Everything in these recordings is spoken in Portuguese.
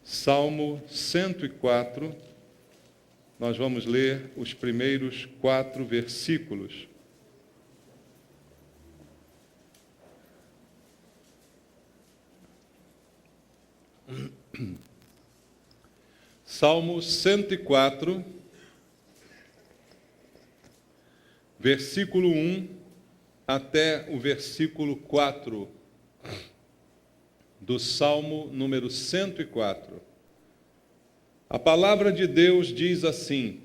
Salmo 104, nós vamos ler os primeiros 4 versículos. Salmo 104, versículo 1 até o versículo 4 do Salmo número 104. A palavra de Deus diz assim: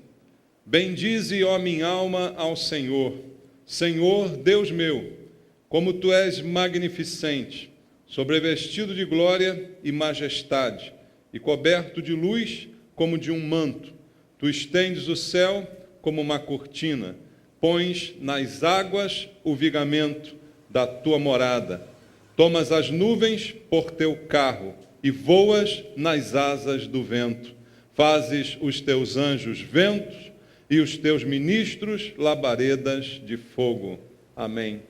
Bendize, ó minha alma, ao Senhor. Senhor, Deus meu, como Tu és magnificente, sobrevestido de glória e majestade, e coberto de luz como de um manto. Tu estendes o céu como uma cortina, pões nas águas o vigamento da Tua morada. Tomas as nuvens por Teu carro e voas nas asas do vento. Fazes os Teus anjos ventos e os Teus ministros labaredas de fogo. Amém.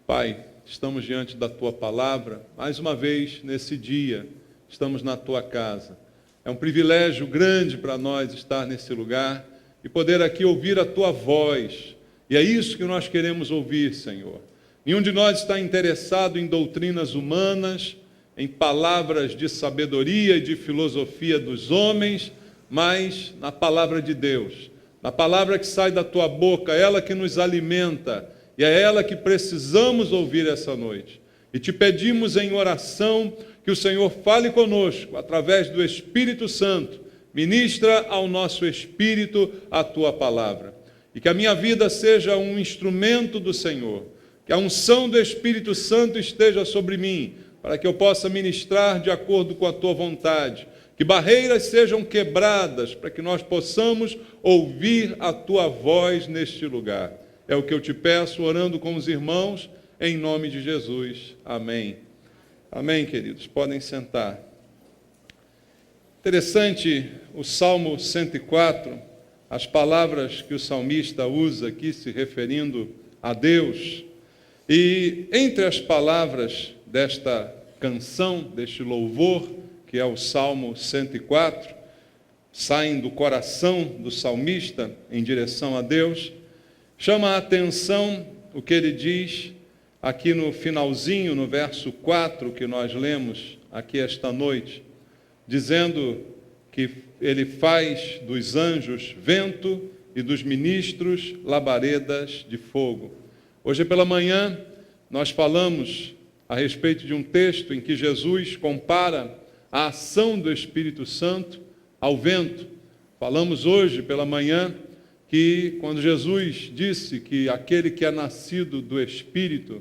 Pai, estamos diante da Tua palavra, mais uma vez nesse dia, estamos na Tua casa. É um privilégio grande para nós estar nesse lugar e poder aqui ouvir a Tua voz. E é isso que nós queremos ouvir, Senhor. Nenhum de nós está interessado em doutrinas humanas, em palavras de sabedoria e de filosofia dos homens, mas na palavra de Deus, na palavra que sai da Tua boca, ela que nos alimenta, e é ela que precisamos ouvir essa noite. E te pedimos em oração que o Senhor fale conosco, através do Espírito Santo, ministra ao nosso espírito a Tua palavra. E que a minha vida seja um instrumento do Senhor, que a unção do Espírito Santo esteja sobre mim, para que eu possa ministrar de acordo com a Tua vontade, que barreiras sejam quebradas, para que nós possamos ouvir a Tua voz neste lugar. É o que eu te peço, orando com os irmãos, em nome de Jesus. Amém. Amém, queridos. Podem sentar. Interessante o Salmo 104, as palavras que o salmista usa aqui, se referindo a Deus. E entre as palavras desta canção, deste louvor, que é o Salmo 104, saem do coração do salmista em direção a Deus, chama a atenção o que ele diz aqui no finalzinho, no verso 4, que nós lemos aqui esta noite, dizendo que ele faz dos anjos vento e dos ministros labaredas de fogo. Hoje pela manhã, nós falamos a respeito de um texto em que Jesus compara a ação do Espírito Santo ao vento. Falamos hoje pela manhã que quando Jesus disse que aquele que é nascido do Espírito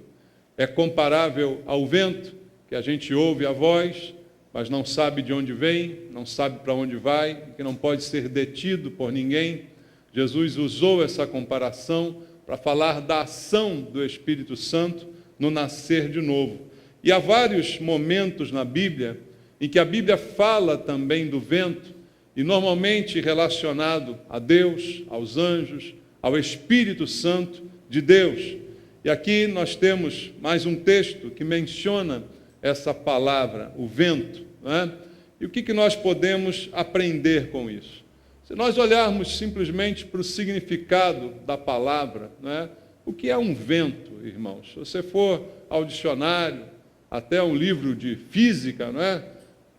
é comparável ao vento, que a gente ouve a voz, mas não sabe de onde vem, não sabe para onde vai, que não pode ser detido por ninguém. Jesus usou essa comparação para falar da ação do Espírito Santo no nascer de novo. E há vários momentos na Bíblia em que a Bíblia fala também do vento, e normalmente relacionado a Deus, aos anjos, ao Espírito Santo de Deus. E aqui nós temos mais um texto que menciona essa palavra, o vento, não é? E o que nós podemos aprender com isso? Se nós olharmos simplesmente para o significado da palavra, não é? O que é um vento, irmãos? Se você for ao dicionário, até um livro de física, não é?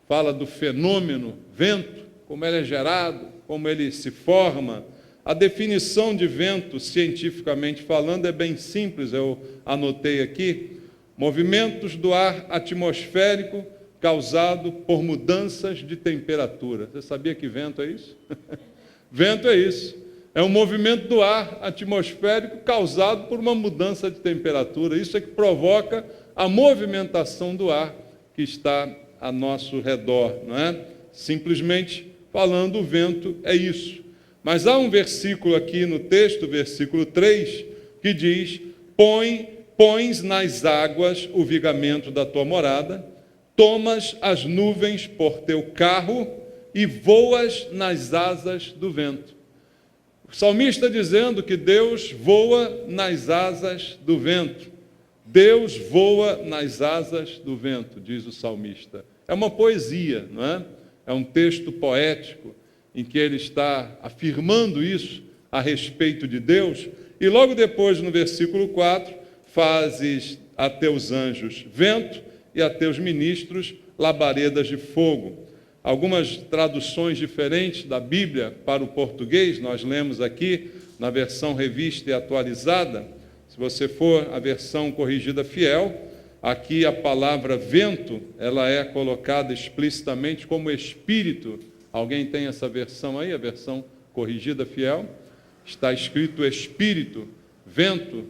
Fala do fenômeno vento, como ele é gerado, como ele se forma. A definição de vento, cientificamente falando, é bem simples, eu anotei aqui: movimentos do ar atmosférico causado por mudanças de temperatura. Você sabia que vento é isso? Vento é isso. É um movimento do ar atmosférico causado por uma mudança de temperatura. Isso é que provoca a movimentação do ar que está a nosso redor, não é? Simplesmente falando, o vento é isso. Mas há um versículo aqui no texto, versículo 3, que diz: pões nas águas o vigamento da tua morada, tomas as nuvens por teu carro e voas nas asas do vento. O salmista dizendo que Deus voa nas asas do vento. Deus voa nas asas do vento, diz o salmista. É uma poesia, não é? é um texto poético em que ele está afirmando isso a respeito de Deus. E logo depois, no versículo 4, fazes a teus anjos vento e a teus ministros labaredas de fogo. Algumas traduções diferentes da Bíblia para o português, nós lemos aqui na versão revista e atualizada. Se você for a versão corrigida fiel, aqui a palavra vento, ela é colocada explicitamente como espírito. Alguém tem essa versão aí, a versão corrigida fiel? Está escrito espírito, vento,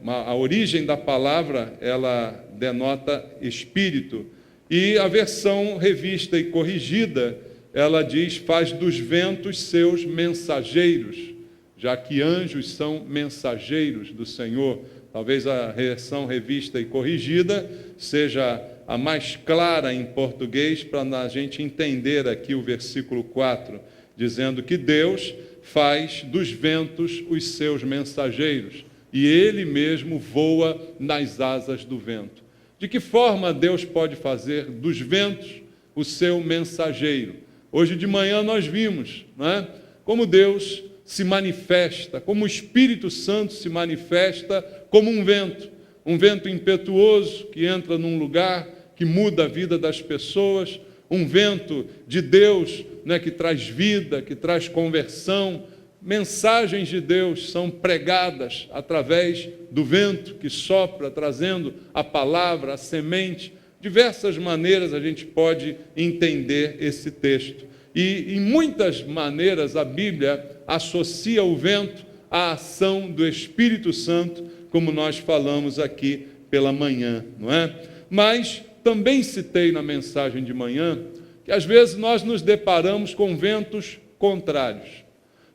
a origem da palavra, ela denota espírito. E a versão revista e corrigida, ela diz, faz dos ventos seus mensageiros, já que anjos são mensageiros do Senhor. Talvez a versão revista e corrigida seja a mais clara em português para a gente entender aqui o versículo 4, dizendo que Deus faz dos ventos os seus mensageiros e Ele mesmo voa nas asas do vento. De que forma Deus pode fazer dos ventos o seu mensageiro? Hoje de manhã nós vimos, não é? Como Deus se manifesta, como o Espírito Santo se manifesta como um vento impetuoso que entra num lugar, que muda a vida das pessoas, um vento de Deus, né, que traz vida, que traz conversão. Mensagens de Deus são pregadas através do vento que sopra, trazendo a palavra, a semente. Diversas maneiras a gente pode entender esse texto. E, em muitas maneiras, a Bíblia associa o vento à ação do Espírito Santo, como nós falamos aqui pela manhã, não é? Mas também citei na mensagem de manhã que, às vezes, nós nos deparamos com ventos contrários.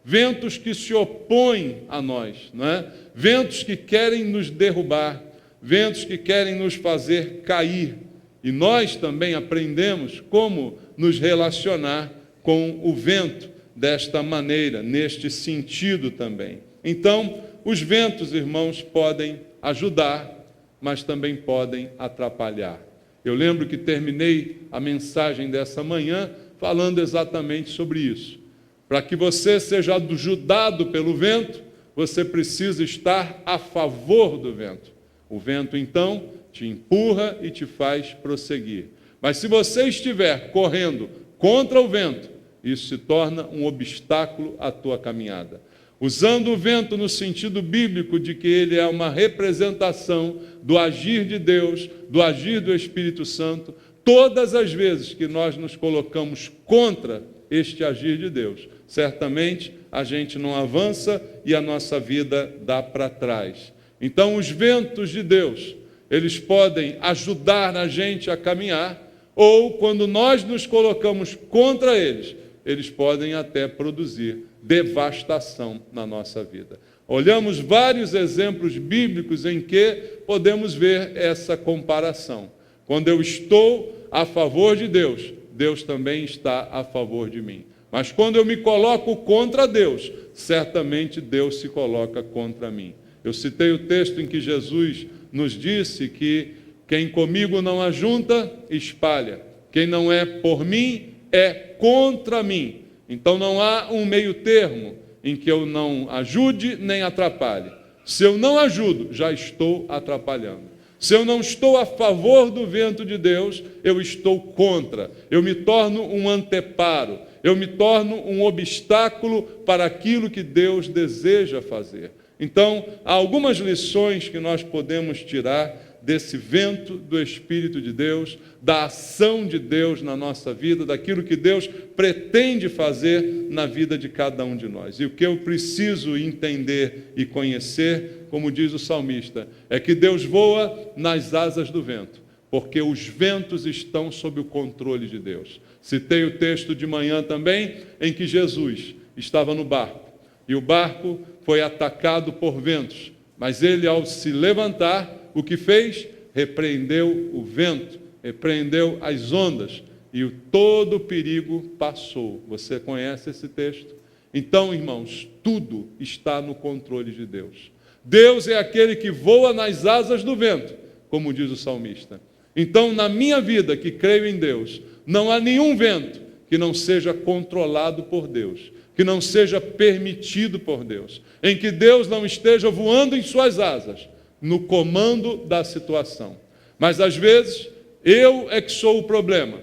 Ventos que se opõem a nós, não é? Ventos que querem nos derrubar, ventos que querem nos fazer cair. E nós também aprendemos como nos relacionar com o vento desta maneira, neste sentido também. Então, os ventos, irmãos, podem ajudar, mas também podem atrapalhar. Eu lembro que terminei a mensagem dessa manhã falando exatamente sobre isso. Para que você seja ajudado pelo vento, você precisa estar a favor do vento. O vento, então, te empurra e te faz prosseguir. Mas se você estiver correndo contra o vento, isso se torna um obstáculo à tua caminhada. Usando o vento no sentido bíblico de que ele é uma representação do agir de Deus, do agir do Espírito Santo, todas as vezes que nós nos colocamos contra este agir de Deus, certamente a gente não avança e a nossa vida dá para trás. Então, os ventos de Deus, eles podem ajudar a gente a caminhar, ou quando nós nos colocamos contra eles, eles podem até produzir devastação na nossa vida. Olhamos vários exemplos bíblicos em que podemos ver essa comparação. Quando eu estou a favor de Deus, Deus também está a favor de mim. Mas quando eu me coloco contra Deus, certamente Deus se coloca contra mim. Eu citei o texto em que Jesus nos disse que quem comigo não ajunta, espalha. Quem não é por mim, é contra mim. Então não há um meio termo em que eu não ajude nem atrapalhe. Se eu não ajudo, já estou atrapalhando. Se eu não estou a favor do vento de Deus, eu estou contra. Eu me torno um anteparo. Eu me torno um obstáculo para aquilo que Deus deseja fazer. Então, há algumas lições que nós podemos tirar desse vento do Espírito de Deus, da ação de Deus na nossa vida, daquilo que Deus pretende fazer na vida de cada um de nós. E o que eu preciso entender e conhecer, como diz o salmista, é que Deus voa nas asas do vento, porque os ventos estão sob o controle de Deus. Citei o texto de manhã também, em que Jesus estava no barco, e o barco foi atacado por ventos, mas ele, ao se levantar, o que fez? Repreendeu o vento, repreendeu as ondas, e todo o perigo passou. Você conhece esse texto? Então, irmãos, tudo está no controle de Deus. Deus é aquele que voa nas asas do vento, como diz o salmista. Então, na minha vida, que creio em Deus, Não há nenhum vento que não seja controlado por Deus, que não seja permitido por Deus, em que Deus não esteja voando em suas asas, no comando da situação. Mas às vezes, eu é que sou o problema.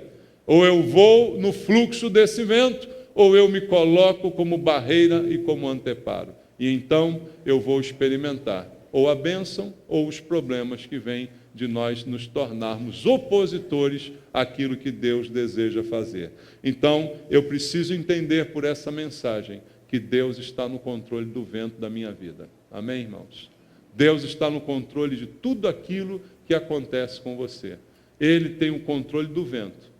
Ou eu vou no fluxo desse vento, ou eu me coloco como barreira e como anteparo. E então eu vou experimentar ou a bênção ou os problemas que vêm de nós nos tornarmos opositores àquilo que Deus deseja fazer. Então, eu preciso entender por essa mensagem que Deus está no controle do vento da minha vida. Amém, irmãos? Deus está no controle de tudo aquilo que acontece com você. Ele tem o controle do vento.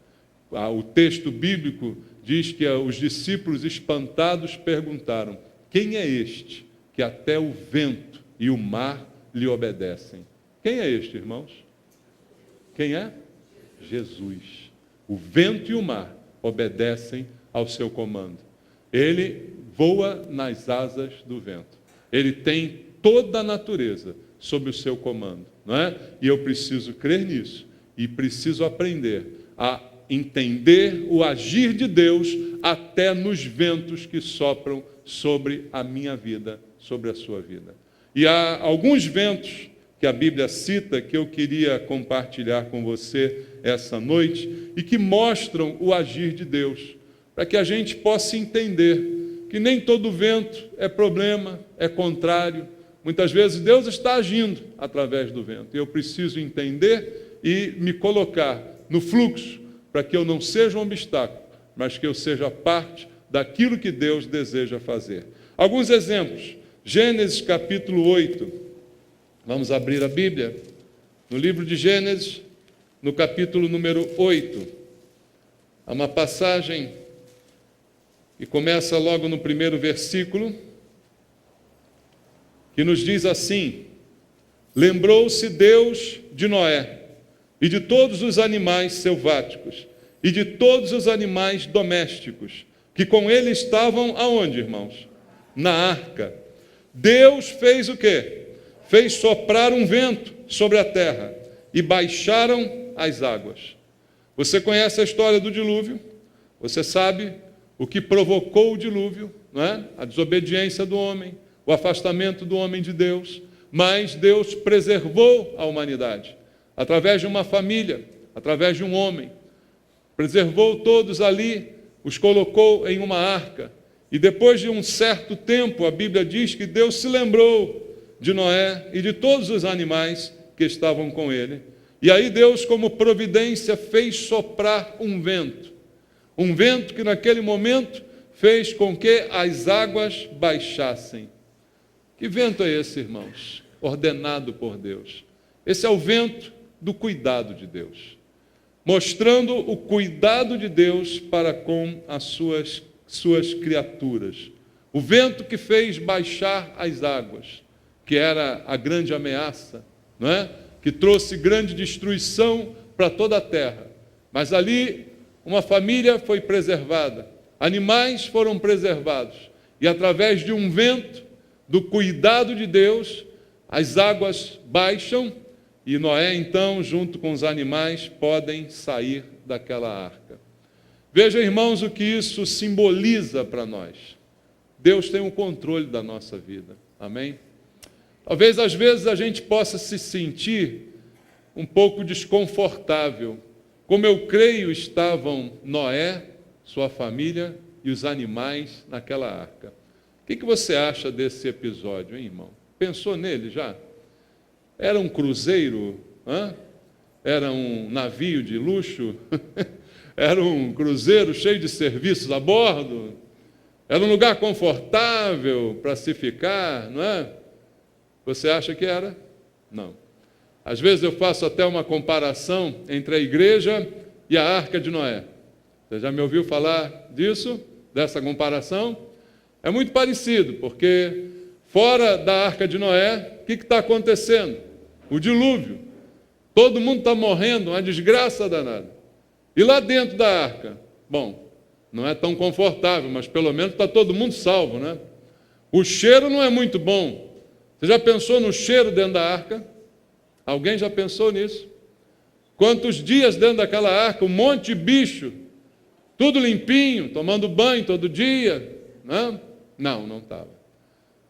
O texto bíblico diz que os discípulos espantados perguntaram: quem é este que até o vento e o mar lhe obedecem? Quem é este, irmãos? Quem é? Jesus. O vento e o mar obedecem ao seu comando. Ele voa nas asas do vento. Ele tem toda a natureza sob o seu comando, não é? E eu preciso crer nisso e preciso aprender a entender o agir de Deus até nos ventos que sopram sobre a minha vida, sobre a sua vida. E há alguns ventos que a Bíblia cita que eu queria compartilhar com você essa noite e que mostram o agir de Deus, para que a gente possa entender que nem todo vento é problema, é contrário. Muitas vezes Deus está agindo através do vento. E eu preciso entender e me colocar no fluxo para que eu não seja um obstáculo, mas que eu seja parte daquilo que Deus deseja fazer. Alguns exemplos. Gênesis capítulo 8. Vamos abrir a Bíblia. No livro de Gênesis, no capítulo número 8. Há uma passagem que começa logo no primeiro versículo, que nos diz assim: lembrou-se Deus de Noé, e de todos os animais selváticos, e de todos os animais domésticos, que com ele estavam aonde, irmãos? Na arca. Deus fez o quê? Fez soprar um vento sobre a terra, e baixaram as águas. Você conhece a história do dilúvio? Você sabe o que provocou o dilúvio, não é? A desobediência do homem, o afastamento do homem de Deus, mas Deus preservou a humanidade, através de uma família, através de um homem, preservou todos ali, os colocou em uma arca, e depois de um certo tempo, a Bíblia diz que Deus se lembrou de Noé e de todos os animais que estavam com ele, e aí Deus, como providência, fez soprar um vento que naquele momento fez com que as águas baixassem. Que vento é esse, irmãos? Ordenado por Deus. Esse é o vento do cuidado de Deus, mostrando o cuidado de Deus para com as suas criaturas. O vento que fez baixar as águas, que era a grande ameaça, não é? Que trouxe grande destruição para toda a terra. Mas ali uma família foi preservada, animais foram preservados, e através de um vento, do cuidado de Deus, as águas baixam, e Noé, então, junto com os animais, podem sair daquela arca. Veja, irmãos, o que isso simboliza para nós. Deus tem o controle da nossa vida. Amém? Talvez, às vezes, a gente possa se sentir um pouco desconfortável, como eu creio estavam Noé, sua família e os animais naquela arca. O que você acha desse episódio, hein, irmão? Pensou nele já? Era um cruzeiro? Era um navio de luxo? Era um cruzeiro cheio de serviços a bordo? Era um lugar confortável para se ficar, não é? Você acha que era? Não. Às vezes eu faço até uma comparação entre a igreja e a arca de Noé. Você já me ouviu falar disso? Dessa comparação? É muito parecido, porque fora da arca de Noé, o que está acontecendo? O dilúvio. Todo mundo está morrendo, uma desgraça danada. E lá dentro da arca? Bom, não é tão confortável, mas pelo menos está todo mundo salvo, né? O cheiro não é muito bom. Você já pensou no cheiro dentro da arca? Alguém já pensou nisso? Quantos dias dentro daquela arca, um monte de bicho, tudo limpinho, tomando banho todo dia, né? Não estava.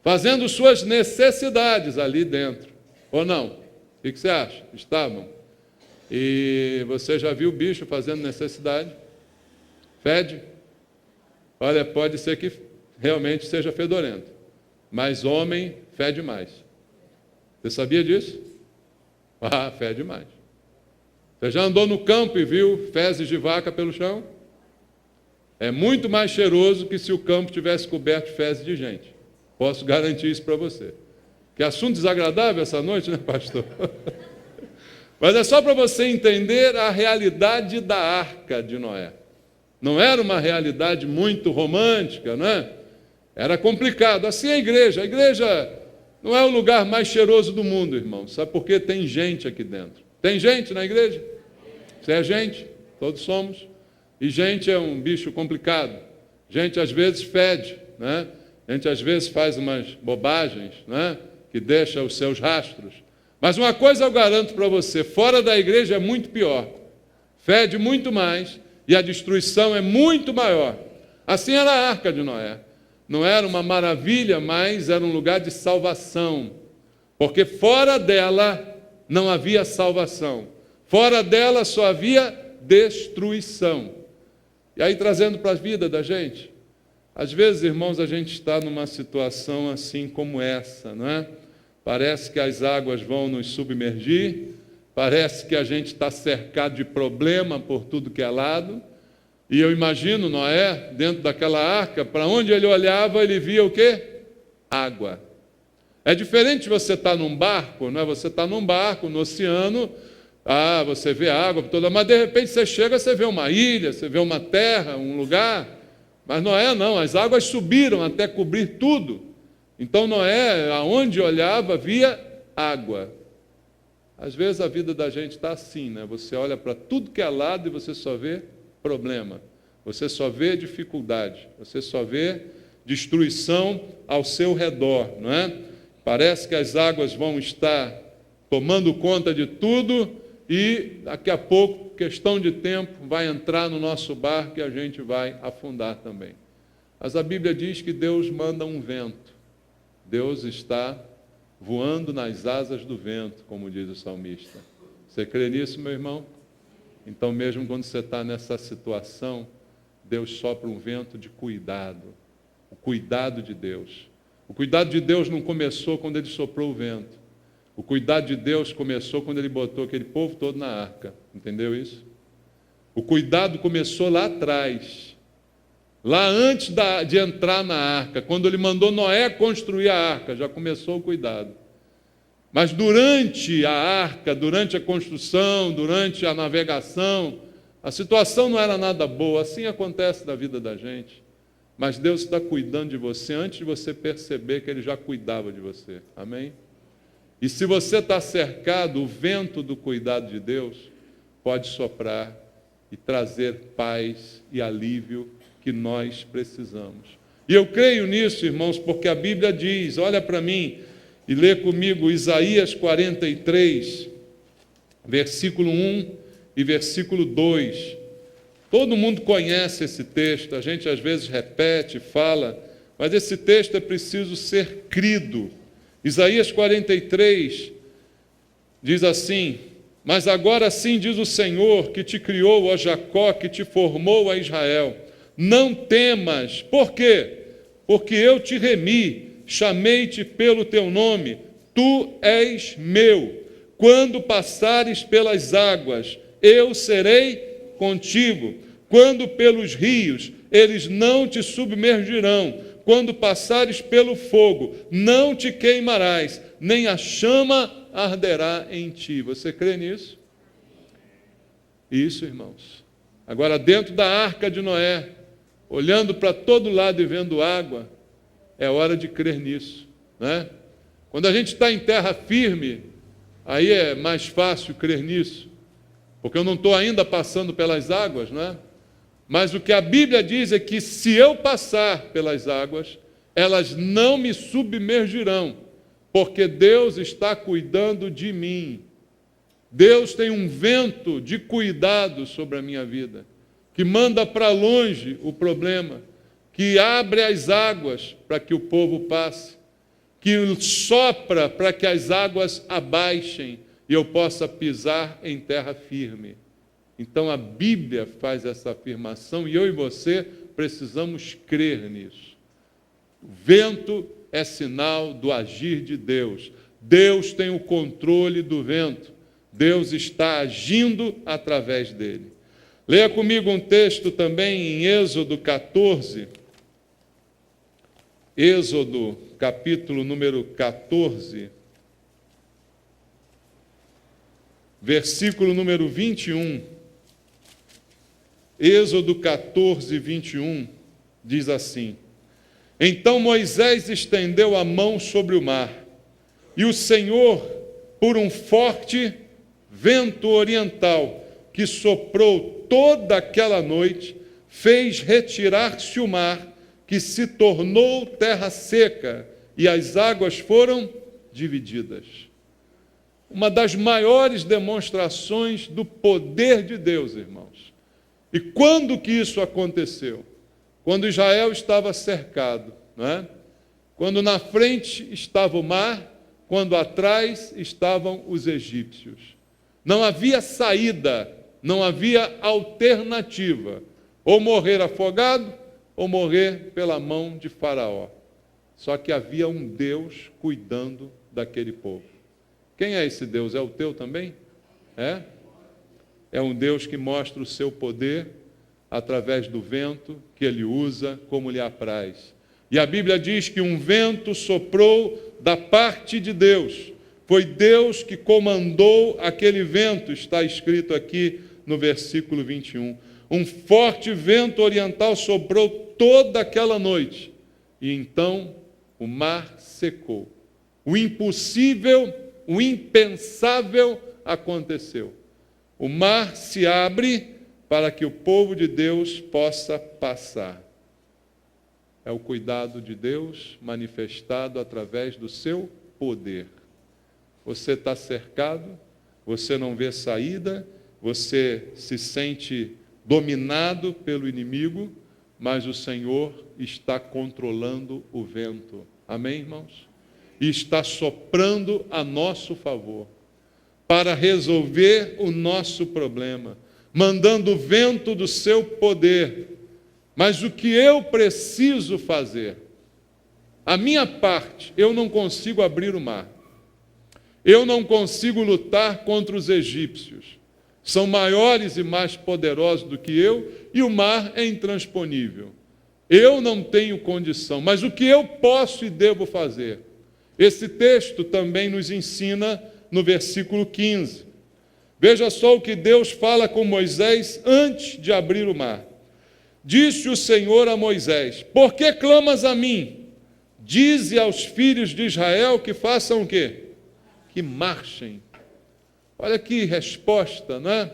Fazendo suas necessidades ali dentro, ou não? O que você acha? Estavam. E você já viu o bicho fazendo necessidade? Fede? Olha, pode ser que realmente seja fedorento, mas homem fede mais. Você sabia disso? Ah, fede mais. Você já andou no campo e viu fezes de vaca pelo chão? É muito mais cheiroso que se o campo tivesse coberto de fezes de gente. Posso garantir isso para você. Que assunto desagradável essa noite, né, pastor? Mas é só para você entender a realidade da arca de Noé. Não era uma realidade muito romântica, né? Era complicado. Assim é a igreja. A igreja não é o lugar mais cheiroso do mundo, irmão. Sabe por quê? Tem gente aqui dentro. Tem gente na igreja? Você é gente? Todos somos. E gente é um bicho complicado. Gente às vezes fede, né? Gente às vezes faz umas bobagens, né? Que deixa os seus rastros. Mas uma coisa eu garanto para você, fora da igreja é muito pior. Fede muito mais e a destruição é muito maior. Assim era a arca de Noé. Não era uma maravilha, mas era um lugar de salvação. Porque fora dela não havia salvação. Fora dela só havia destruição. E aí, trazendo para a vida da gente, às vezes, irmãos, a gente está numa situação assim como essa, não é? Parece que as águas vão nos submergir, parece que a gente está cercado de problema por tudo que é lado, e eu imagino Noé, dentro daquela arca, para onde ele olhava, ele via o quê? Água. É diferente você estar num barco, não é? Você está num barco, no oceano, você vê a água toda, mas de repente você chega, você vê uma ilha, você vê uma terra, um lugar, mas Noé não, as águas subiram até cobrir tudo. Então Noé, aonde olhava, via água. Às vezes a vida da gente está assim, né? Você olha para tudo que é lado e você só vê problema. Você só vê dificuldade. Você só vê destruição ao seu redor, não é? Parece que as águas vão estar tomando conta de tudo e daqui a pouco, questão de tempo, vai entrar no nosso barco e a gente vai afundar também. Mas a Bíblia diz que Deus manda um vento. Deus está voando nas asas do vento, como diz o salmista. Você crê nisso, meu irmão? Então, mesmo quando você está nessa situação, Deus sopra um vento de cuidado. O cuidado de Deus. O cuidado de Deus não começou quando Ele soprou o vento. O cuidado de Deus começou quando Ele botou aquele povo todo na arca. Entendeu isso? O cuidado começou lá atrás. Lá antes de entrar na arca, quando ele mandou Noé construir a arca, já começou o cuidado. Mas durante a arca, durante a construção, durante a navegação, a situação não era nada boa. Assim acontece na vida da gente. Mas Deus está cuidando de você antes de você perceber que Ele já cuidava de você. Amém? E se você está cercado, o vento do cuidado de Deus pode soprar e trazer paz e alívio que nós precisamos. E eu creio nisso, irmãos, porque a Bíblia diz, olha para mim e lê comigo Isaías 43, versículo 1 e versículo 2. Todo mundo conhece esse texto, a gente às vezes repete, fala, mas esse texto é preciso ser crido. Isaías 43 diz assim: mas agora sim diz o Senhor, que te criou, ó Jacó, que te formou, a Israel. Não temas. Por quê? Porque eu te remi, chamei-te pelo teu nome, tu és meu. Quando passares pelas águas, eu serei contigo. Quando pelos rios, eles não te submergirão. Quando passares pelo fogo, não te queimarás, nem a chama arderá em ti. Você crê nisso? Isso, irmãos. Agora, dentro da arca de Noé, olhando para todo lado e vendo água, é hora de crer nisso, né? Quando a gente está em terra firme, aí é mais fácil crer nisso, porque eu não estou ainda passando pelas águas, né? Mas o que a Bíblia diz é que se eu passar pelas águas, elas não me submergirão, porque Deus está cuidando de mim. Deus tem um vento de cuidado sobre a minha vida, que manda para longe o problema, que abre as águas para que o povo passe, que sopra para que as águas abaixem e eu possa pisar em terra firme. Então a Bíblia faz essa afirmação e eu e você precisamos crer nisso. O vento é sinal do agir de Deus. Deus tem o controle do vento. Deus está agindo através dele. Leia comigo um texto também em Êxodo 14. Êxodo, capítulo número 14, versículo número 21. Êxodo 14, 21, diz assim: Então Moisés estendeu a mão sobre o mar, e o Senhor, por um forte vento oriental que soprou toda aquela noite, fez retirar-se o mar, que se tornou terra seca, e as águas foram divididas. Uma das maiores demonstrações do poder de Deus, irmãos. E quando que isso aconteceu? Quando Israel estava cercado, não é? Quando na frente estava o mar, quando atrás estavam os egípcios. Não havia saída, não havia alternativa. Ou morrer afogado, ou morrer pela mão de Faraó. Só que havia um Deus cuidando daquele povo. Quem é esse Deus? É o teu também? É? É um Deus que mostra o seu poder através do vento que ele usa como lhe apraz. E a Bíblia diz que um vento soprou da parte de Deus. Foi Deus que comandou aquele vento, está escrito aqui no versículo 21. Um forte vento oriental soprou toda aquela noite. E então o mar secou. O impossível, o impensável aconteceu. O mar se abre para que o povo de Deus possa passar. É o cuidado de Deus manifestado através do seu poder. Você está cercado, você não vê saída, você se sente dominado pelo inimigo, mas o Senhor está controlando o vento. Amém, irmãos? E está soprando a nosso favor, para resolver o nosso problema, mandando o vento do seu poder. Mas o que eu preciso fazer? A minha parte, eu não consigo abrir o mar. Eu não consigo lutar contra os egípcios. São maiores e mais poderosos do que eu, e o mar é intransponível. Eu não tenho condição, mas o que eu posso e devo fazer? Esse texto também nos ensina no versículo 15. Veja só o que Deus fala com Moisés antes de abrir o mar. Disse o Senhor a Moisés: Por que clamas a mim? Dize aos filhos de Israel que façam o quê? Que marchem. Olha que resposta, não é?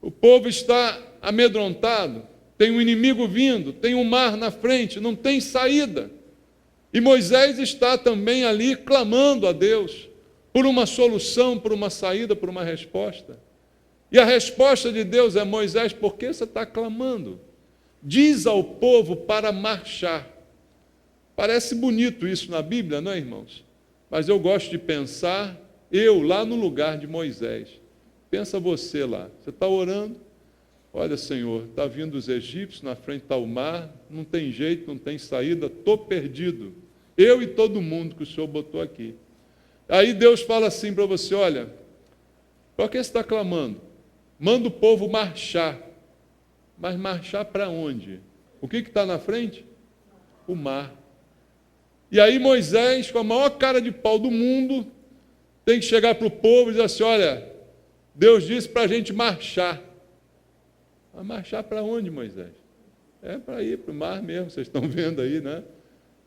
O povo está amedrontado, tem um inimigo vindo, tem um mar na frente, não tem saída. E Moisés está também ali clamando a Deus por uma solução, por uma saída, por uma resposta. E a resposta de Deus é: Moisés, por que você está clamando? Diz ao povo para marchar. Parece bonito isso na Bíblia, não é, irmãos? Mas eu gosto de pensar, eu lá no lugar de Moisés. Pensa você lá, você está orando, olha, Senhor, está vindo os egípcios, na frente está o mar, não tem jeito, não tem saída, estou perdido. Eu e todo mundo que o Senhor botou aqui. Aí Deus fala assim para você: olha, por que você está clamando? Manda o povo marchar. Mas marchar para onde? O que está na frente? O mar. E aí Moisés, com a maior cara de pau do mundo, tem que chegar para o povo e dizer assim: olha, Deus disse para a gente marchar. Mas marchar para onde, Moisés? É para ir para o mar mesmo, vocês estão vendo aí, né?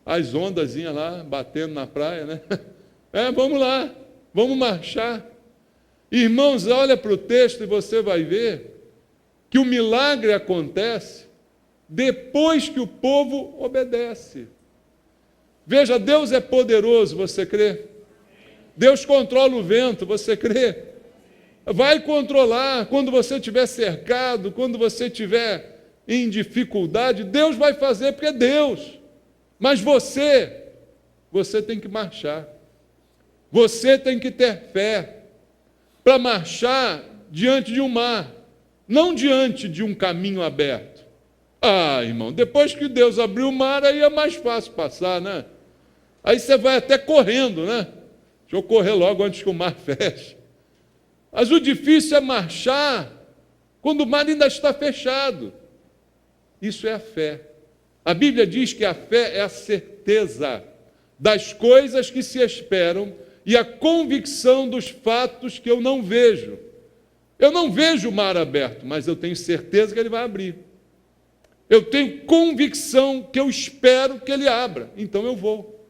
As ondazinhas lá, batendo na praia, né? Vamos lá, vamos marchar. Irmãos, olha para o texto e você vai ver que o milagre acontece depois que o povo obedece. Veja, Deus é poderoso, você crê? Deus controla o vento, você crê? vai controlar. Quando você estiver cercado, quando você estiver em dificuldade, Deus vai fazer, porque é Deus. Mas você tem que marchar. Você tem que ter fé para marchar diante de um mar, não diante de um caminho aberto. Ah, irmão, depois que Deus abriu o mar, aí é mais fácil passar, né? Aí você vai até correndo, né? Deixa eu correr logo antes que o mar feche. Mas o difícil é marchar quando o mar ainda está fechado. Isso é a fé. A Bíblia diz que a fé é a certeza das coisas que se esperam e a convicção dos fatos que eu não vejo. Eu não vejo o mar aberto, mas eu tenho certeza que ele vai abrir. Eu tenho convicção que eu espero que ele abra, então eu vou.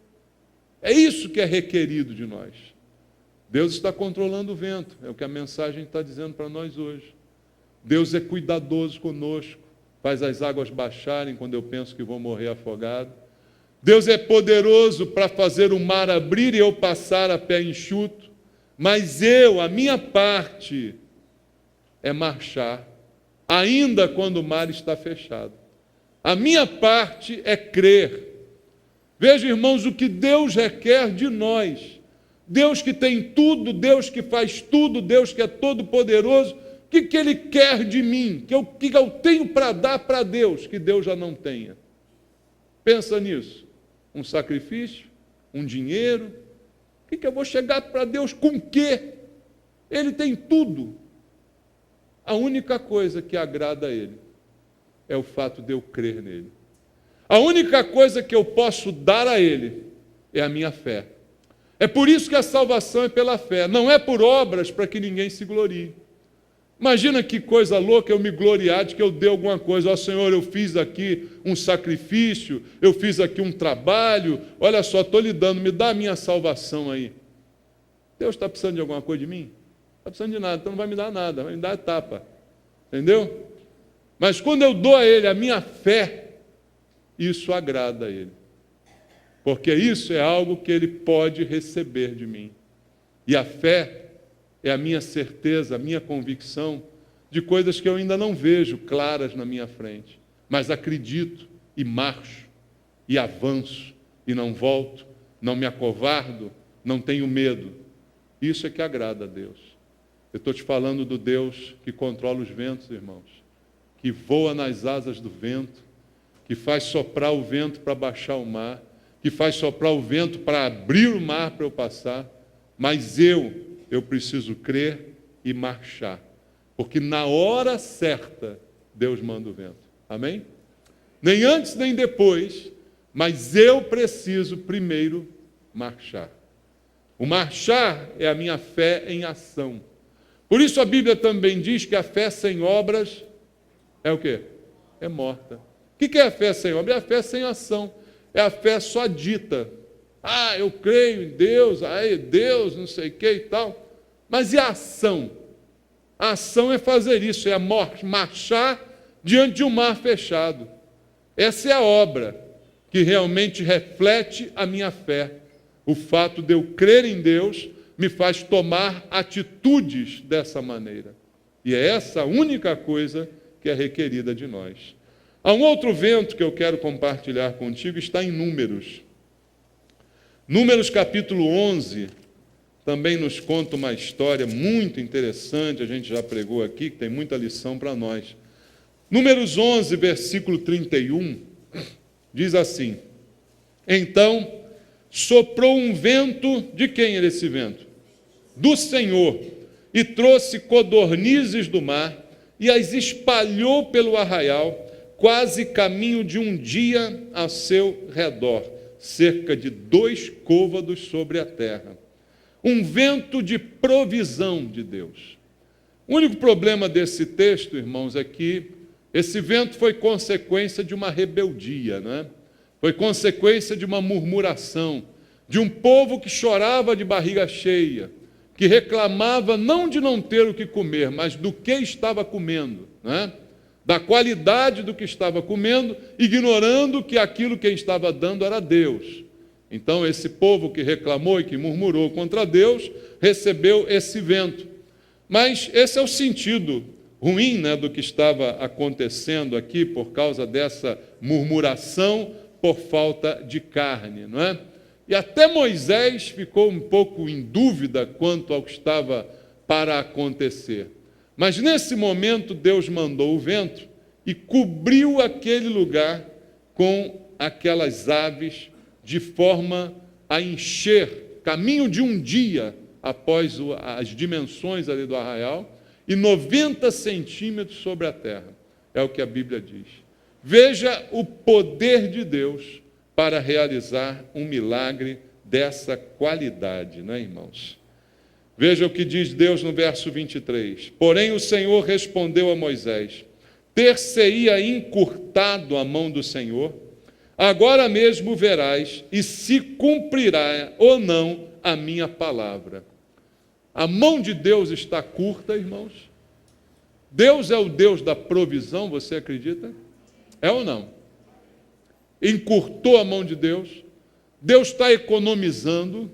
É isso que é requerido de nós. Deus está controlando o vento, é o que a mensagem está dizendo para nós hoje. Deus é cuidadoso conosco, faz as águas baixarem quando eu penso que vou morrer afogado. Deus é poderoso para fazer o mar abrir e eu passar a pé enxuto, mas a minha parte é marchar, ainda quando o mar está fechado. A minha parte é crer. Veja, irmãos, o que Deus requer de nós. Deus que tem tudo, Deus que faz tudo, Deus que é todo-poderoso, o que Ele quer de mim? O que eu tenho para dar para Deus, que Deus já não tenha? Pensa nisso. Um sacrifício? Um dinheiro? O que eu vou chegar para Deus com o quê? Ele tem tudo. A única coisa que agrada a Ele é o fato de eu crer nele. A única coisa que eu posso dar a Ele é a minha fé. É por isso que a salvação é pela fé, não é por obras para que ninguém se glorie. Imagina que coisa louca eu me gloriar de que eu dei alguma coisa. Ó Senhor, eu fiz aqui um sacrifício, eu fiz aqui um trabalho, olha só, estou lhe dando, me dá a minha salvação aí. Deus está precisando de alguma coisa de mim? Não está precisando de nada, então não vai me dar nada, vai me dar etapa. Entendeu? Mas quando eu dou a Ele a minha fé, isso agrada a Ele. Porque isso é algo que Ele pode receber de mim. E a fé é a minha certeza, a minha convicção de coisas que eu ainda não vejo claras na minha frente. Mas acredito e marcho, e avanço, e não volto, não me acovardo, não tenho medo. Isso é que agrada a Deus. Eu estou te falando do Deus que controla os ventos, irmãos, que voa nas asas do vento, que faz soprar o vento para baixar o mar, que faz soprar o vento para abrir o mar para eu passar, mas eu preciso crer e marchar, porque na hora certa Deus manda o vento. Amém? Nem antes nem depois, mas eu preciso primeiro marchar. O marchar é a minha fé em ação. Por isso a Bíblia também diz que a fé sem obras é o quê? É morta. O que é a fé sem obras? É a fé sem ação. É a fé só dita. Ah, eu creio em Deus, Deus, não sei o que e tal. Mas e a ação? A ação é fazer isso, é marchar diante de um mar fechado. Essa é a obra que realmente reflete a minha fé. O fato de eu crer em Deus me faz tomar atitudes dessa maneira. E é essa a única coisa que é requerida de nós. Há um outro vento que eu quero compartilhar contigo, está em Números. Números capítulo 11, também nos conta uma história muito interessante, a gente já pregou aqui, que tem muita lição para nós. Números 11, versículo 31, diz assim: Então soprou um vento, de quem era esse vento? Do Senhor, e trouxe codornizes do mar, e as espalhou pelo arraial, quase caminho de um dia a seu redor, cerca de 2 côvados sobre a terra. Um vento de provisão de Deus. O único problema desse texto, irmãos, é que esse vento foi consequência de uma rebeldia, né? Foi consequência de uma murmuração, de um povo que chorava de barriga cheia, que reclamava não de não ter o que comer, mas do que estava comendo, né? Da qualidade do que estava comendo, ignorando que aquilo que estava dando era Deus. Então, esse povo que reclamou e que murmurou contra Deus, recebeu esse vento. Mas esse é o sentido ruim, né, do que estava acontecendo aqui por causa dessa murmuração por falta de carne, não é? E até Moisés ficou um pouco em dúvida quanto ao que estava para acontecer. Mas nesse momento Deus mandou o vento e cobriu aquele lugar com aquelas aves de forma a encher, caminho de um dia após as dimensões ali do arraial, e 90 centímetros sobre a terra. É o que a Bíblia diz. Veja o poder de Deus para realizar um milagre dessa qualidade, né, irmãos? Veja o que diz Deus no verso 23. Porém o Senhor respondeu a Moisés: ter-se-ia encurtado a mão do Senhor? Agora mesmo verás, e se cumprirá ou não a minha palavra. A mão de Deus está curta, irmãos. Deus é o Deus da provisão, você acredita? É ou não? Encurtou a mão de Deus. Deus está economizando.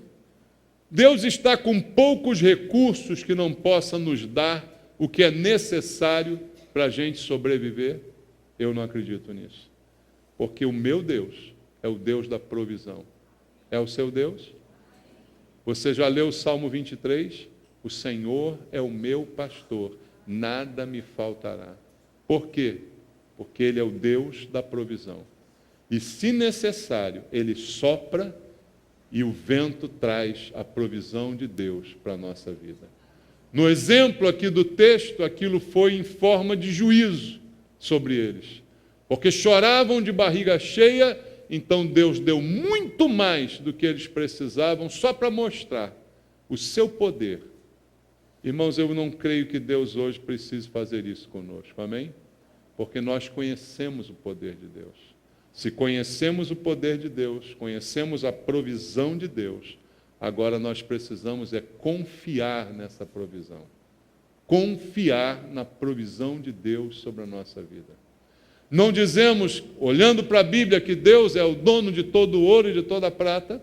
Deus está com poucos recursos que não possa nos dar o que é necessário para a gente sobreviver. Eu não acredito nisso. Porque o meu Deus é o Deus da provisão. É o seu Deus? Você já leu o Salmo 23? O Senhor é o meu pastor, nada me faltará. Por quê? Porque Ele é o Deus da provisão. E se necessário, Ele sopra e o vento traz a provisão de Deus para a nossa vida. No exemplo aqui do texto, aquilo foi em forma de juízo sobre eles. Porque choravam de barriga cheia, então Deus deu muito mais do que eles precisavam, só para mostrar o seu poder. Irmãos, eu não creio que Deus hoje precise fazer isso conosco, amém? Porque nós conhecemos o poder de Deus. Se conhecemos o poder de Deus, conhecemos a provisão de Deus, agora nós precisamos confiar nessa provisão. Confiar na provisão de Deus sobre a nossa vida. Não dizemos, olhando para a Bíblia, que Deus é o dono de todo o ouro e de toda a prata,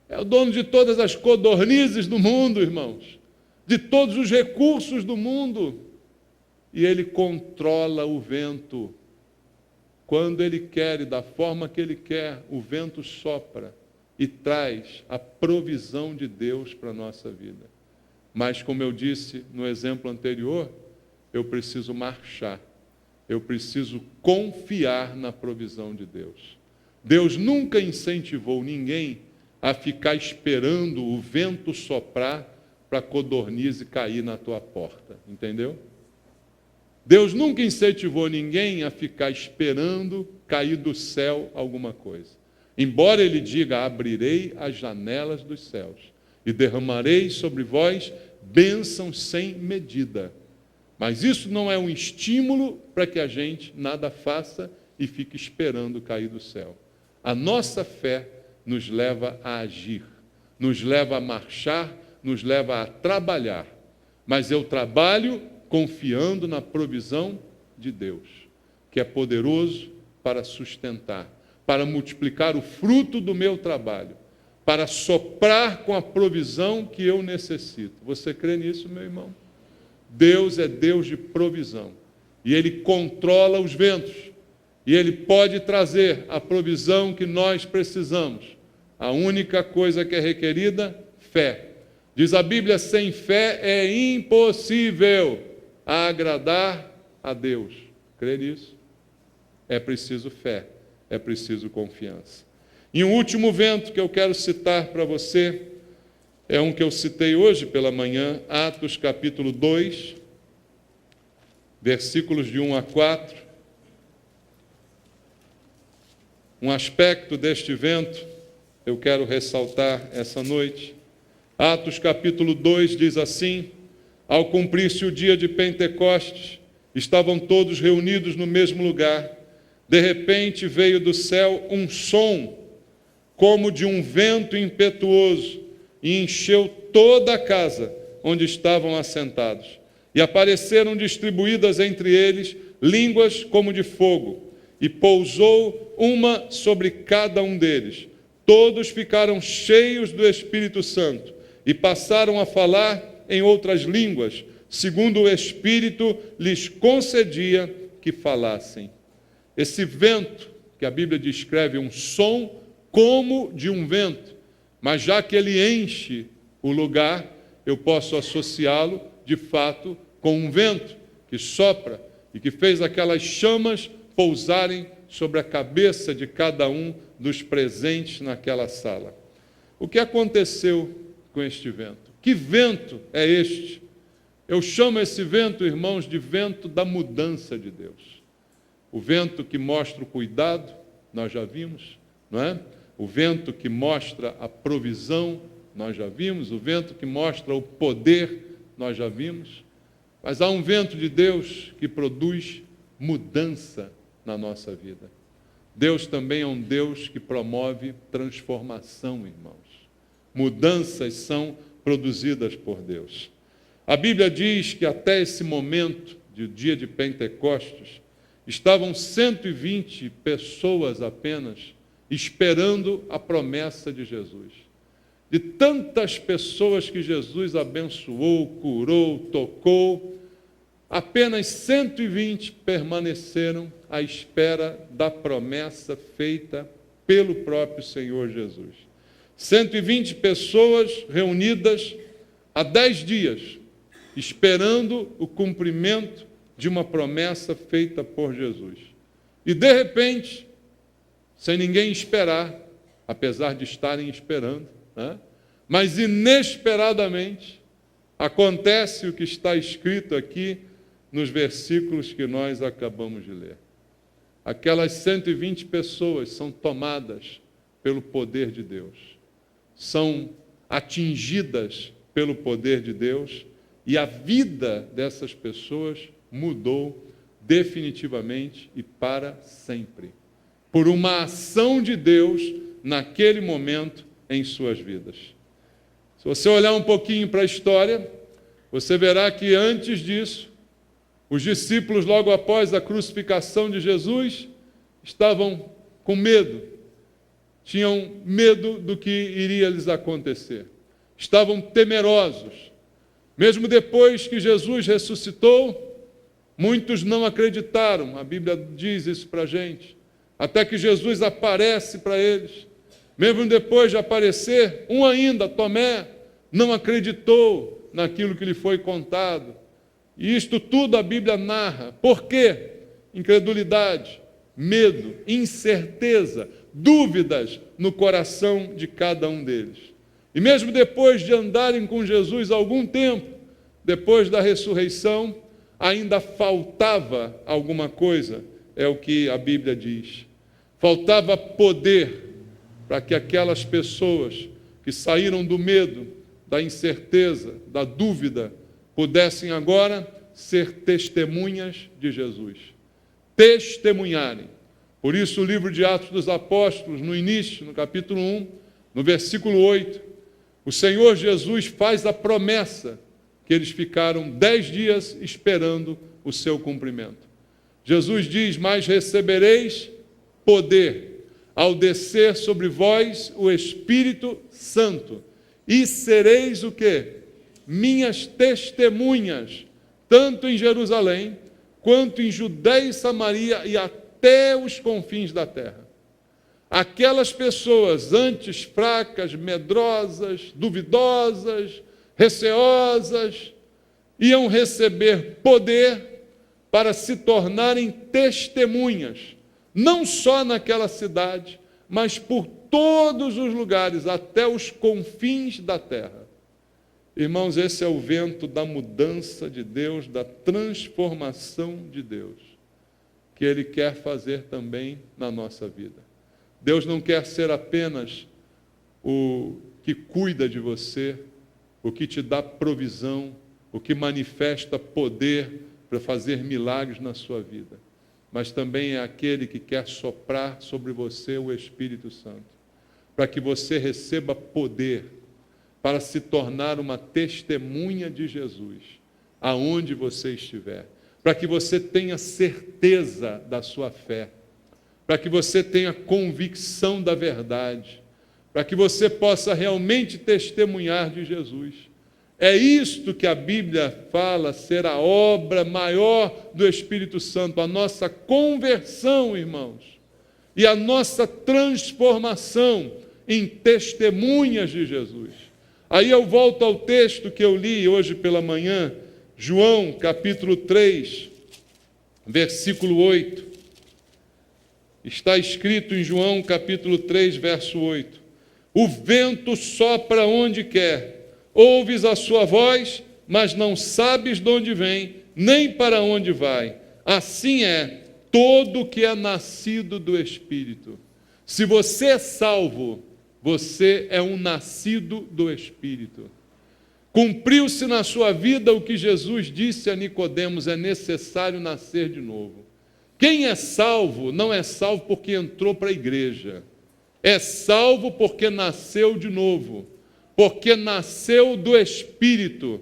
é o dono de todas as codornizes do mundo, irmãos, de todos os recursos do mundo, e Ele controla o vento. Quando Ele quer e da forma que Ele quer, o vento sopra e traz a provisão de Deus para a nossa vida. Mas, como eu disse no exemplo anterior, eu preciso marchar, eu preciso confiar na provisão de Deus. Deus nunca incentivou ninguém a ficar esperando o vento soprar para a codornize cair na tua porta, entendeu? Deus nunca incentivou ninguém a ficar esperando cair do céu alguma coisa. Embora Ele diga, abrirei as janelas dos céus e derramarei sobre vós bênção sem medida. Mas isso não é um estímulo para que a gente nada faça e fique esperando cair do céu. A nossa fé nos leva a agir, nos leva a marchar, nos leva a trabalhar. Mas eu trabalho confiando na provisão de Deus, que é poderoso para sustentar, para multiplicar o fruto do meu trabalho, para soprar com a provisão que eu necessito. Você crê nisso, meu irmão? Deus é Deus de provisão, e Ele controla os ventos, e Ele pode trazer a provisão que nós precisamos. A única coisa que é requerida, fé. Diz a Bíblia, sem fé é impossível agradar a Deus. Crê nisso? É preciso fé, é preciso confiança. E um último vento que eu quero citar para você, é um que eu citei hoje pela manhã, Atos capítulo 2, versículos de 1 a 4. Um aspecto deste vento eu quero ressaltar essa noite. Atos capítulo 2 diz assim: ao cumprir-se o dia de Pentecostes, estavam todos reunidos no mesmo lugar. De repente veio do céu um som, como de um vento impetuoso, e encheu toda a casa onde estavam assentados. E apareceram distribuídas entre eles línguas como de fogo, e pousou uma sobre cada um deles. Todos ficaram cheios do Espírito Santo, e passaram a falar em outras línguas, segundo o Espírito lhes concedia que falassem. Esse vento, que a Bíblia descreve um som como de um vento, mas já que ele enche o lugar, eu posso associá-lo, de fato, com um vento que sopra e que fez aquelas chamas pousarem sobre a cabeça de cada um dos presentes naquela sala. O que aconteceu com este vento? Que vento é este? Eu chamo esse vento, irmãos, de vento da mudança de Deus. O vento que mostra o cuidado, nós já vimos, não é? O vento que mostra a provisão, nós já vimos. O vento que mostra o poder, nós já vimos. Mas há um vento de Deus que produz mudança na nossa vida. Deus também é um Deus que promove transformação, irmãos. Mudanças são produzidas por Deus. A Bíblia diz que até esse momento, do dia de Pentecostes, estavam 120 pessoas apenas esperando a promessa de Jesus. De tantas pessoas que Jesus abençoou, curou, tocou, apenas 120 permaneceram à espera da promessa feita pelo próprio Senhor Jesus. 120 pessoas reunidas há 10 dias, esperando o cumprimento de uma promessa feita por Jesus. E de repente, sem ninguém esperar, apesar de estarem esperando, né? Mas inesperadamente, acontece o que está escrito aqui nos versículos que nós acabamos de ler. Aquelas 120 pessoas são tomadas pelo poder de Deus, são atingidas pelo poder de Deus, e a vida dessas pessoas mudou definitivamente e para sempre, por uma ação de Deus naquele momento em suas vidas. Se você olhar um pouquinho para a história, você verá que antes disso, os discípulos, logo após a crucificação de Jesus, estavam com medo, tinham medo do que iria lhes acontecer, estavam temerosos. Mesmo depois que Jesus ressuscitou, muitos não acreditaram, a Bíblia diz isso para a gente, até que Jesus aparece para eles. Mesmo depois de aparecer, um ainda, Tomé, não acreditou naquilo que lhe foi contado. E isto tudo a Bíblia narra. Por quê? Incredulidade, medo, incerteza, dúvidas no coração de cada um deles. E mesmo depois de andarem com Jesus algum tempo, depois da ressurreição, ainda faltava alguma coisa, é o que a Bíblia diz. Faltava poder para que aquelas pessoas que saíram do medo, da incerteza, da dúvida, pudessem agora ser testemunhas de Jesus. Testemunharem. Por isso o livro de Atos dos Apóstolos, no início, no capítulo 1, no versículo 8, o Senhor Jesus faz a promessa que eles ficaram 10 dias esperando o seu cumprimento. Jesus diz: mas recebereis poder ao descer sobre vós o Espírito Santo, e sereis o quê? Minhas testemunhas, tanto em Jerusalém, quanto em Judeia e Samaria e até os confins da terra. Aquelas pessoas antes fracas, medrosas, duvidosas, receosas, iam receber poder para se tornarem testemunhas, não só naquela cidade, mas por todos os lugares, até os confins da terra. Irmãos, esse é o vento da mudança de Deus, da transformação de Deus, que Ele quer fazer também na nossa vida. Deus não quer ser apenas o que cuida de você, o que te dá provisão, o que manifesta poder para fazer milagres na sua vida, mas também é aquele que quer soprar sobre você o Espírito Santo, para que você receba poder para se tornar uma testemunha de Jesus, aonde você estiver, para que você tenha certeza da sua fé, para que você tenha convicção da verdade, para que você possa realmente testemunhar de Jesus. É isto que a Bíblia fala ser a obra maior do Espírito Santo, a nossa conversão, irmãos, e a nossa transformação em testemunhas de Jesus. Aí eu volto ao texto que eu li hoje pela manhã, João, capítulo 3, versículo 8. Está escrito em João, capítulo 3, verso 8. O vento sopra onde quer. Ouves a sua voz, mas não sabes de onde vem, nem para onde vai. Assim é todo que é nascido do Espírito. Se você é salvo, você é um nascido do Espírito. Cumpriu-se na sua vida o que Jesus disse a Nicodemos: é necessário nascer de novo. Quem é salvo não é salvo porque entrou para a igreja. É salvo porque nasceu de novo. Porque nasceu do Espírito,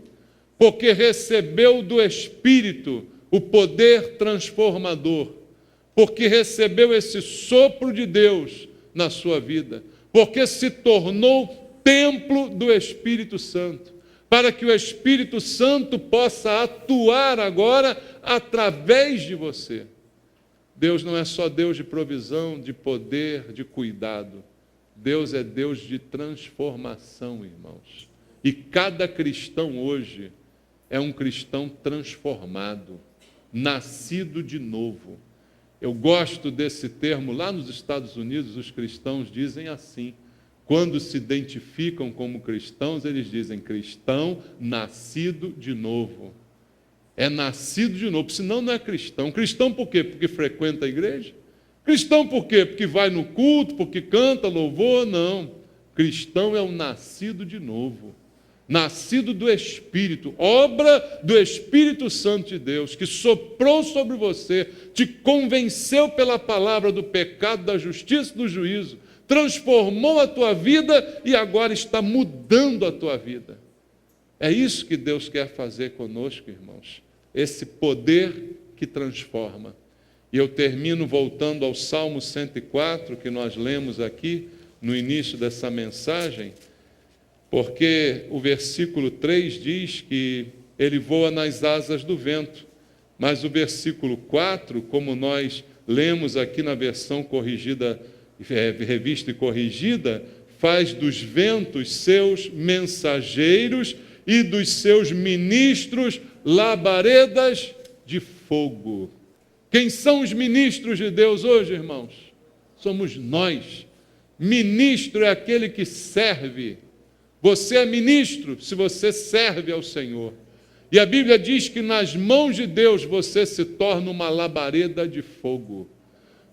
porque recebeu do Espírito o poder transformador, porque recebeu esse sopro de Deus na sua vida, porque se tornou templo do Espírito Santo, para que o Espírito Santo possa atuar agora através de você. Deus não é só Deus de provisão, de poder, de cuidado. Deus é Deus de transformação, irmãos. E cada cristão hoje é um cristão transformado, nascido de novo. Eu gosto desse termo. Lá nos Estados Unidos, os cristãos dizem assim. Quando se identificam como cristãos, eles dizem cristão nascido de novo. É nascido de novo, senão não é cristão. Cristão por quê? Porque frequenta a igreja? Cristão por quê? Porque vai no culto, porque canta louvor? Não. Cristão é o nascido de novo, nascido do Espírito, obra do Espírito Santo de Deus, que soprou sobre você, te convenceu pela palavra do pecado, da justiça e do juízo, transformou a tua vida e agora está mudando a tua vida. É isso que Deus quer fazer conosco, irmãos. Esse poder que transforma. E eu termino voltando ao Salmo 104, que nós lemos aqui no início dessa mensagem, porque o versículo 3 diz que ele voa nas asas do vento, mas o versículo 4, como nós lemos aqui na versão corrigida, revista e corrigida, faz dos ventos seus mensageiros e dos seus ministros labaredas de fogo. Quem são os ministros de Deus hoje, irmãos? Somos nós. Ministro é aquele que serve. Você é ministro se você serve ao Senhor. E a Bíblia diz que nas mãos de Deus você se torna uma labareda de fogo.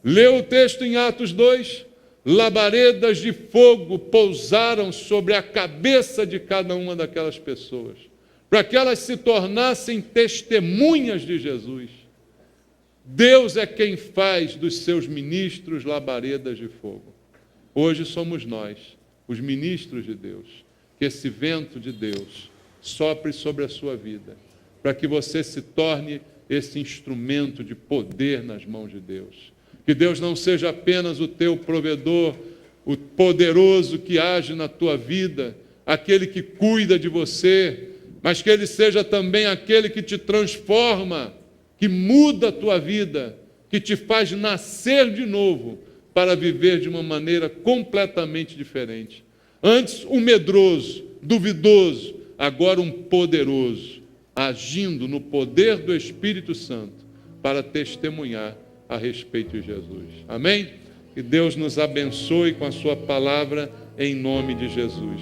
Leu o texto em Atos 2? Labaredas de fogo pousaram sobre a cabeça de cada uma daquelas pessoas, para que elas se tornassem testemunhas de Jesus. Deus é quem faz dos seus ministros labaredas de fogo. Hoje somos nós, os ministros de Deus, que esse vento de Deus sopre sobre a sua vida, para que você se torne esse instrumento de poder nas mãos de Deus. Que Deus não seja apenas o teu provedor, o poderoso que age na tua vida, aquele que cuida de você, mas que Ele seja também aquele que te transforma, que muda a tua vida, que te faz nascer de novo para viver de uma maneira completamente diferente. Antes um medroso, duvidoso, agora um poderoso, agindo no poder do Espírito Santo para testemunhar a respeito de Jesus. Amém? Que Deus nos abençoe com a sua palavra em nome de Jesus.